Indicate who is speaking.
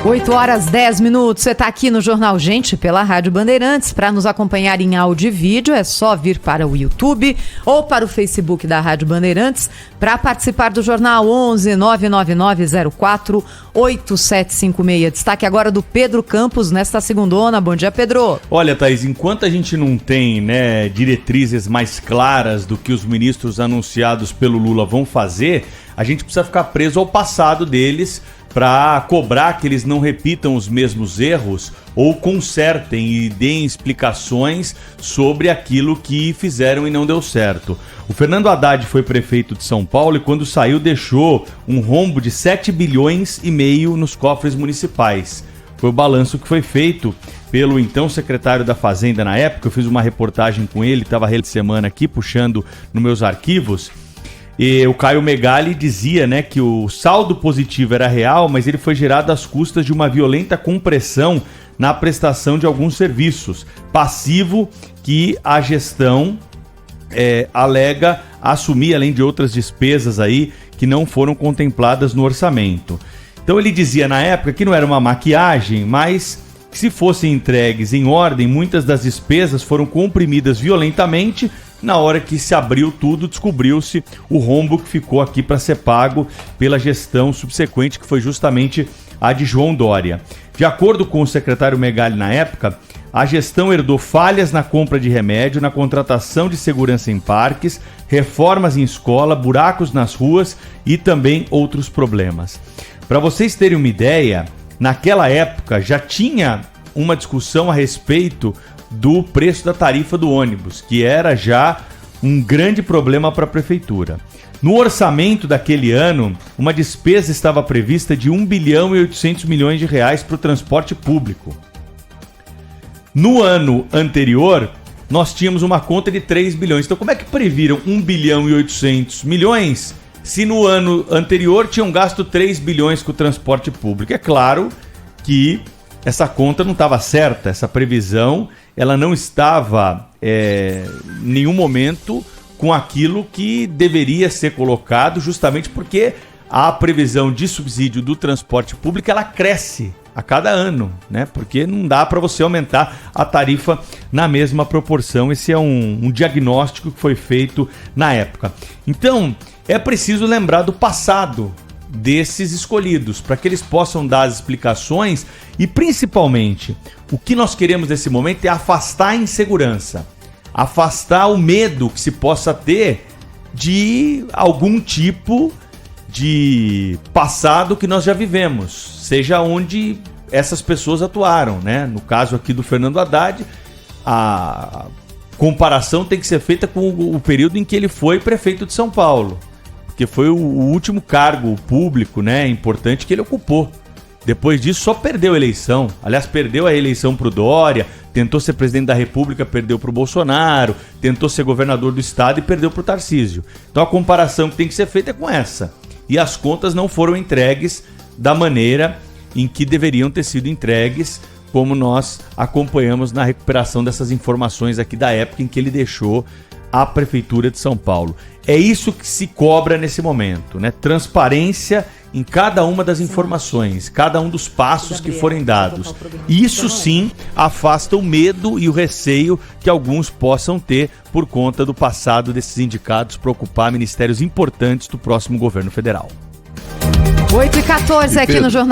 Speaker 1: 8h10. Você está aqui no Jornal Gente pela Rádio Bandeirantes. Para nos acompanhar em áudio e vídeo é só vir para o YouTube ou para o Facebook da Rádio Bandeirantes. Para participar do jornal 11 99904 8756. Destaque agora do Pedro Campos nesta segundona. Bom dia, Pedro.
Speaker 2: Olha, Thaís, enquanto a gente não tem, diretrizes mais claras do que os ministros anunciados pelo Lula vão fazer, a gente precisa ficar preso ao passado deles para cobrar que eles não repitam os mesmos erros ou consertem e deem explicações sobre aquilo que fizeram e não deu certo. O Fernando Haddad foi prefeito de São Paulo e quando saiu deixou um rombo de 7,5 bilhões nos cofres municipais. Foi o balanço que foi feito pelo então secretário da Fazenda na época. Eu fiz uma reportagem com ele, estava a semana aqui puxando nos meus arquivos. E o Caio Megali dizia, que o saldo positivo era real, mas ele foi gerado às custas de uma violenta compressão na prestação de alguns serviços. Passivo que a gestão alega assumir, além de outras despesas aí que não foram contempladas no orçamento. Então ele dizia na época que não era uma maquiagem, mas que se fossem entregues em ordem, muitas das despesas foram comprimidas violentamente. Na hora que se abriu tudo, descobriu-se o rombo que ficou aqui para ser pago pela gestão subsequente, que foi justamente a de João Dória. De acordo com o secretário Megali na época, a gestão herdou falhas na compra de remédio, na contratação de segurança em parques, reformas em escola, buracos nas ruas e também outros problemas. Para vocês terem uma ideia, naquela época já tinha uma discussão a respeito do preço da tarifa do ônibus, que era já um grande problema para a prefeitura. No orçamento daquele ano, uma despesa estava prevista de 1 bilhão e 800 milhões de reais para o transporte público. No ano anterior, nós tínhamos uma conta de 3 bilhões. Então, como é que previram 1 bilhão e 800 milhões se no ano anterior tinham gasto 3 bilhões com o transporte público? É claro que essa conta não estava certa, essa previsão ela não estava em nenhum momento com aquilo que deveria ser colocado, justamente porque a previsão de subsídio do transporte público ela cresce a cada ano, porque não dá para você aumentar a tarifa na mesma proporção. Esse é um diagnóstico que foi feito na época. Então, é preciso lembrar do passado desses escolhidos, para que eles possam dar as explicações e, principalmente, o que nós queremos nesse momento é afastar a insegurança, afastar o medo que se possa ter de algum tipo de passado que nós já vivemos, seja onde essas pessoas atuaram, No caso aqui do Fernando Haddad, a comparação tem que ser feita com o período em que ele foi prefeito de São Paulo, que foi o último cargo público, importante que ele ocupou. Depois disso, só perdeu a eleição. Aliás, perdeu a eleição para o Dória, tentou ser presidente da República, perdeu para o Bolsonaro, tentou ser governador do estado e perdeu para o Tarcísio. Então a comparação que tem que ser feita é com essa. E as contas não foram entregues da maneira em que deveriam ter sido entregues, como nós acompanhamos na recuperação dessas informações aqui da época em que ele deixou a Prefeitura de São Paulo. É isso que se cobra nesse momento, Transparência em cada uma das informações, cada um dos passos que forem dados. Isso sim afasta o medo e o receio que alguns possam ter por conta do passado desses indicados para ocupar ministérios importantes do próximo governo federal.
Speaker 1: 8h14 aqui no Jornal